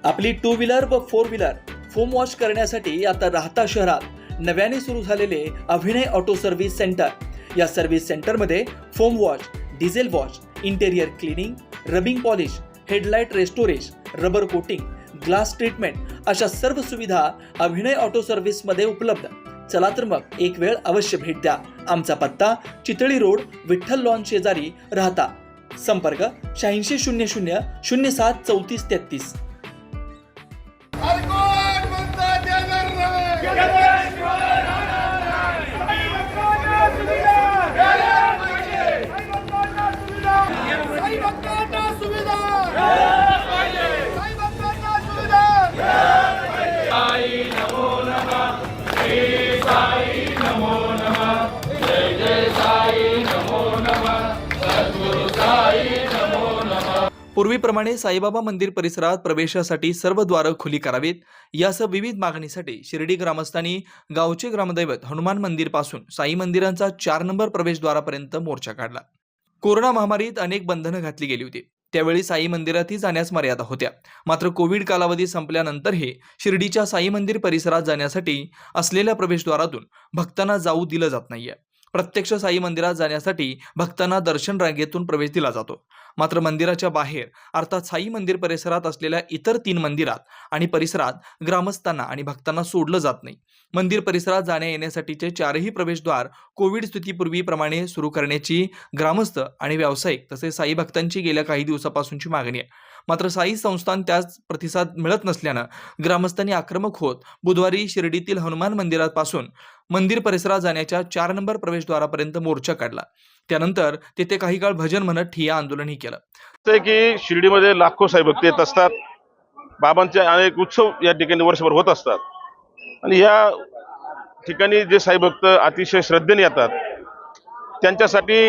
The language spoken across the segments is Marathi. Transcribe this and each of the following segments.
आपली टू व्हीलर व फोर व्हीलर फोम वॉश करण्यासाठी आता राहता शहरात नव्याने सुरू झालेले अभिनय ऑटो सर्व्हिस सेंटर. या सर्व्हिस सेंटरमध्ये foam wash, diesel wash, interior cleaning, rubbing polish, headlight restoration, rubber coating, glass treatment अशा सर्व सुविधा अभिनय ऑटो सर्व्हिस मध्ये उपलब्ध. चला तर मग एक वेळ अवश्य भेट द्या. आमचा पत्ता चितळी रोड, विठ्ठल लॉन शेजारी, राहता. संपर्क 8600 07 34 33. पूर्वीप्रमाणे साईबाबा मंदिर परिसरात प्रवेशासाठी सर्व द्वारं खुली करावीत यासह विविध मागणीसाठी शिर्डी ग्रामस्थांनी गावचे ग्रामदैवत हनुमान मंदिर पासून साई मंदिरांचा 4 नंबर प्रवेशद्वारापर्यंत मोर्चा काढला. कोरोना महामारीत अनेक बंधनं घातली गेली होती. त्यावेळी साई मंदिरातही जाण्यास मर्यादा होत्या. मात्र कोविड कालावधी संपल्यानंतरही शिर्डीच्या साई मंदिर परिसरात जाण्यासाठी असलेल्या प्रवेशद्वारातून भक्तांना जाऊ दिलं जात नाहीये. प्रत्यक्ष साई मंदिरात जाण्यासाठी भक्तांना दर्शन रांगेतून प्रवेश दिला जातो. मात्र मंदिराच्या बाहेर अर्थात साई मंदिर परिसरात असलेल्या इतर 3 मंदिरात आणि परिसरात ग्रामस्थांना आणि भक्तांना सोडलं जात नाही. मंदिर परिसरात जाण्या येण्यासाठीचे 4ही प्रवेशद्वार कोविड स्थितीपूर्वीप्रमाणे सुरू करण्याची ग्रामस्थ आणि व्यावसायिक तसेच साई भक्तांची गेल्या काही दिवसापासूनची मागणी आहे. मात्र साई संस्थान त्यास प्रतिसाद मिळत नसल्यानं ग्रामस्थांनी आक्रमक होत बुधवारी शिर्डीतील हनुमान मंदिरापासून मंदिर परिसरात जाण्याच्या 4 नंबर प्रवेशद्वारापर्यंत मोर्चा काढला. त्यानंतर तेथे काही काळ भजन म्हणत ठिय्या आंदोलनही केलं. की शिर्डीमध्ये लाखो साई भक्त येत असतात. बाबांचे अनेक उत्सव या ठिकाणी वर्षभर होत असतात आणि या ठिकाणी जे साई भक्त अतिशय श्रद्धेने येतात त्यांच्यासाठी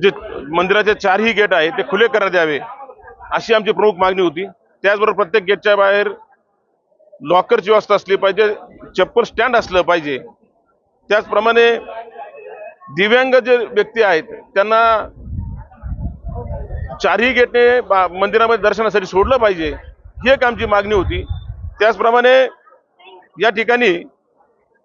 जे मंदिराचे 4ही गेट आहे ते खुले करण्यात यावे अशी आमची प्रमुख मागणी होती. त्याचबरोबर प्रत्येक गेटच्या बाहेर लॉकरची व्यवस्था असली पाहिजे, चप्पल स्टँड असलं पाहिजे. त्याचप्रमाणे दिव्यांग जे व्यक्ती आहेत त्यांना 4ही गेटने मंदिरामध्ये दर्शनासाठी सोडलं पाहिजे ही एक आमची मागणी होती. त्याचप्रमाणे या ठिकाणी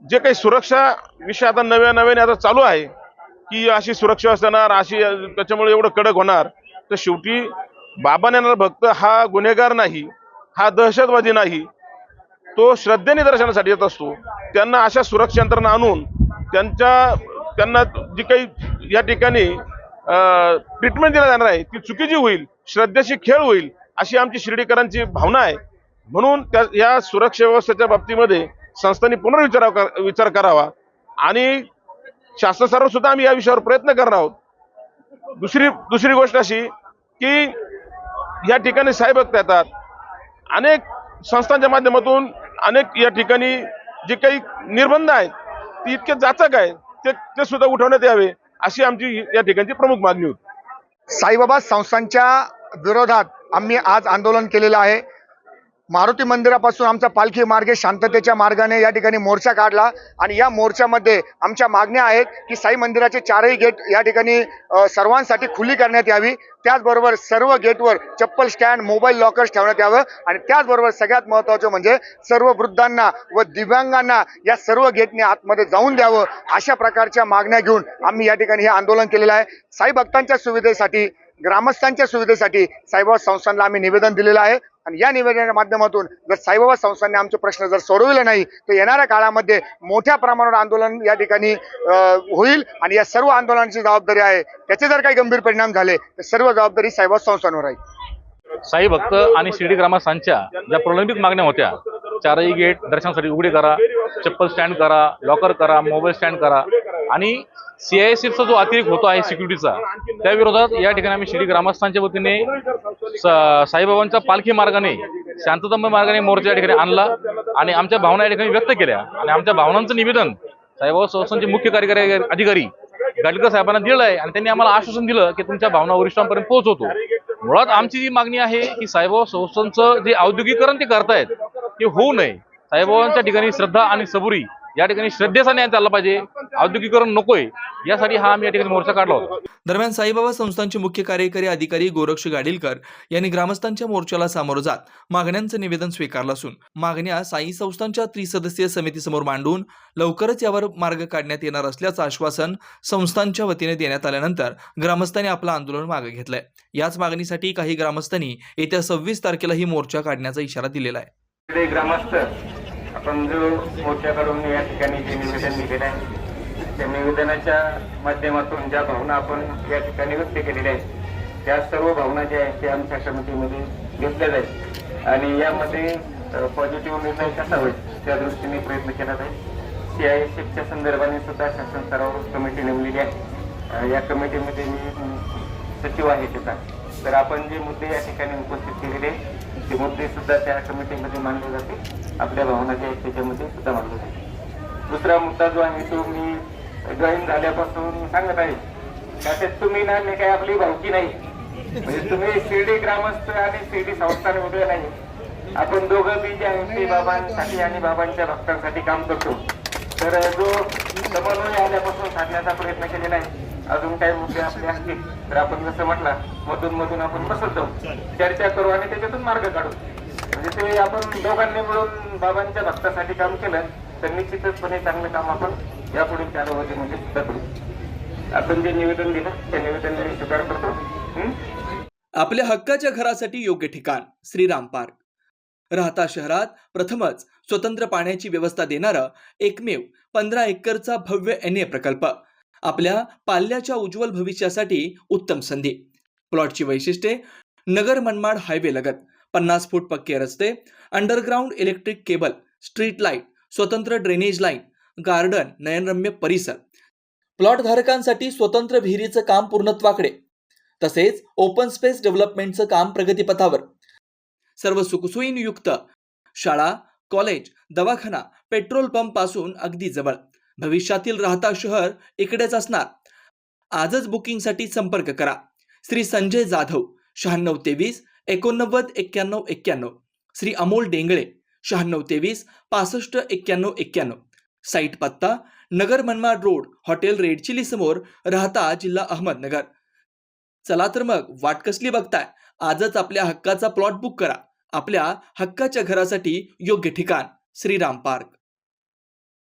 जे काही सुरक्षा विषय आता नव्याने आता चालू आहे की अशी सुरक्षा असणार, अशी त्याच्यामुळे एवढं कडक होणार, तर शेवटी बाबांना येणारा भक्त हा गुन्हेगार नाही, हा दहशतवादी नाही, तो श्रद्धेने दर्शनासाठी येत असतो. त्यांना अशा सुरक्षा यंत्रणा आणून त्यांना जी काही या ठिकाणी ट्रीटमेंट दिला जाणार आहे ती चुकीची होईल, श्रद्धेशी खेळ होईल अशी आमची शिर्डीकरांची भावना आहे. म्हणून या सुरक्षा व्यवस्थेच्या बाबतीमध्ये संस्थांनी पुनर्विचार करावा आणि शासनासर्व सुद्धा आम्ही या विषयावर प्रयत्न करणार आहोत. दुसरी गोष्ट अशी की या ठिकाणी साई भक्त येतात. अनेक संस्थांच्या माध्यमातून अनेक या ठिकाणी जे काही निर्बंध आहेत ती इतके जाचक आहेत ते सुद्धा उठवण्यात यावे अशी आमची या ठिकाणची प्रमुख मागणी होती. साईबाबा संस्थांच्या विरोधात आम्ही आज आंदोलन केलेलं आहे. मारुती मंदिरापासून आमचा पालखी मार्गे शांततेच्या मार्गाने या ठिकाणी मोर्चा काढला आणि या मोर्चामध्ये आमच्या मागण्या आहेत की साई मंदिराचे 4ही गेट या ठिकाणी सर्वांसाठी खुली करण्यात यावी. त्याचबरोबर सर्व गेटवर चप्पल स्टँड, मोबाईल लॉकर्स ठेवण्यात यावं आणि त्याचबरोबर सगळ्यात महत्त्वाचं म्हणजे सर्व वृद्धांना व दिव्यांगांना या सर्व गेटने आतमध्ये जाऊन द्यावं. अशा प्रकारच्या मागण्या घेऊन आम्ही या ठिकाणी हे आंदोलन केलेलं आहे. साई भक्तांच्या सुविधेसाठी, ग्रामस्थांच्या सुविधेसाठी साईबाबा संस्थानला आम्ही निवेदन दिलेलं आहे आणि या निवेदनाच्या माध्यमातून जर साईबाबा संस्थांनी आमचे प्रश्न जर सोडवले नाही तर येणाऱ्या काळामध्ये मोठ्या प्रमाणावर आंदोलन या ठिकाणी होईल आणि या सर्व आंदोलनाची जबाबदारी आहे. त्याचे जर काही गंभीर परिणाम झाले तर सर्व जबाबदारी साईबाबा संस्थांवर आहे. साई भक्त आणि शिर्डी ग्रामस्थांच्या ज्या प्रलंबित मागण्या होत्या, 4ही गेट दर्शनासाठी उघडे करा, चप्पल स्टँड करा, लॉकर करा, मोबाईल स्टँड करा आणि CISFचा जो अतिरेक होतो आहे सिक्युरिटीचा, त्या विरोधात या ठिकाणी आम्ही शिर्डी ग्रामस्थांच्या वतीने साईबाबांच्या पालखी मार्गाने, शांततामय मार्गाने मोर्चा या ठिकाणी आणला आणि आमच्या भावना या ठिकाणी व्यक्त केल्या आणि आमच्या भावनांचं निवेदन साईबाबा संस्थांचे मुख्य कार्यकारी अधिकारी गाडगीकर साहेबांना दिलं आहे आणि त्यांनी आम्हाला आश्वासन दिलं की तुमच्या भावना वरिष्ठांपर्यंत पोहोचवतो. मुळात आमची जी मागणी आहे की साईबाबा संस्थांचं जे औद्योगिकरण ते करतायत ते होऊ नये. साईबाबांच्या ठिकाणी श्रद्धा आणि सबुरी या ठिकाणी श्रद्धेचा न्याय चालला पाहिजे, औद्योगिकरण नकोय, यासाठी हा आम्ही या ठिकाणी मोर्चा काढला होता. दरम्यान साईबाबा संस्थांचे मुख्य कार्यकारी अधिकारी गोरक्ष गाडीलकर यांनी ग्रामस्थांच्या मोर्चाला सामोरं जात मागण्यांचं निवेदन स्वीकारलं असून मागण्या साई संस्थांच्या त्रिसदस्यीय समितीसमोर मांडून लवकरच यावर मार्ग काढण्यात येणार असल्याचं आश्वासन संस्थांच्या वतीने देण्यात आल्यानंतर ग्रामस्थांनी आपलं आंदोलन मागे घेतलंय. याच मागणीसाठी काही ग्रामस्थांनी येत्या 26 तारखेला ही मोर्चा काढण्याचा इशारा दिलेला आहे. इकडे ग्रामस्थ आपण जो मोर्चा काढून या ठिकाणी जे निवेदन दिलेलं आहे त्या निवेदनाच्या माध्यमातून ज्या भावना आपण या ठिकाणी व्यक्त केलेल्या आहेत त्या सर्व भावना ज्या आहेत त्या आमच्या कमिटीमध्ये घेतल्या जाईल आणि यामध्ये पॉझिटिव्ह निर्णय कसा होईल त्या दृष्टीने प्रयत्न केला जाईल. CISFच्या संदर्भाने सुद्धा शासन स्तरावर कमिटी नेमलेली आहे. या कमिटीमध्ये मी सचिव आहे त्याचा. तर आपण जे मुद्दे या ठिकाणी उपस्थित केलेले ते मुद्दे सुद्धा त्या कमिटीमध्ये मांडले जाते. आपल्या भावना ज्या आहेत त्याच्यामध्ये सुद्धा मांडले जाते. दुसरा मुद्दा जो आहे तो मी जॉईन झाल्यापासून सांगत आहे त्याच्यात तुम्ही ना मी काही आपली भावकी नाही, म्हणजे तुम्ही शिर्डी ग्रामस्थ आणि शिर्डी संस्थान वगैरे नाही. आपण दोघं बी जे आहे ते बाबांसाठी आणि बाबांच्या भक्तांसाठी काम करतो. तर जो समन्वय आल्यापासून साधण्याचा प्रयत्न केलेला आहे. अजून काही मुद्दे आपले असतील तर आपण जसं म्हटलं मधून मधून आपण बसत जाऊ, चर्चा करू आणि त्याच्यातून मार्ग काढू. म्हणजे ते आपण दोघांनी मिळून बाबांच्या भक्तासाठी काम केलं तर निश्चितचपणे चांगलं काम आपण यापुढील कालावधीमध्ये सुद्धा करू. आपण जे निवेदन दिलं त्या निवेदनाने स्वीकार करतो. आपल्या हक्काच्या घरासाठी योग्य ठिकाण श्रीराम पार्क. राहता शहरात प्रथमच स्वतंत्र पाण्याची व्यवस्था देणारा एकमेव 15 एकरचा भव्य NA प्रकल्प. आपल्या पाल्याच्या उज्ज्वल भविष्यासाठी उत्तम संधी. प्लॉटची वैशिष्ट्ये: नगर मनमाड हायवे लगत 50 फूट पक्के रस्ते, underground electric cable, street light, स्वतंत्र ड्रेनेज लाईन, गार्डन, नयनरम्य परिसर. प्लॉट धारकांसाठी स्वतंत्र विहिरीचं काम पूर्णत्वाकडे, तसेच ओपन स्पेस डेव्हलपमेंटचं काम प्रगतीपथावर. सर्व सुखसोयींयुक्त शाळा, कॉलेज, दवाखाना, पेट्रोल पंप पासून अगदी जवळ. भविष्यातील राहता शहर इकडेच असणार. आजच बुकिंगसाठी संपर्क करा. श्री संजय जाधव 9623 89 91 91, श्री अमोल डेंगळे 9623 65 91 91. साईट पत्ता: Nagar Manmad road, hotel red chilli समोर, राहता जिल्हा अहमदनगर. चला तर मग वाट कसली बघताय, आजच आपल्या हक्काचा प्लॉट बुक करा. आपल्या हक्काच्या घरासाठी योग्य ठिकाण श्रीराम पार्क.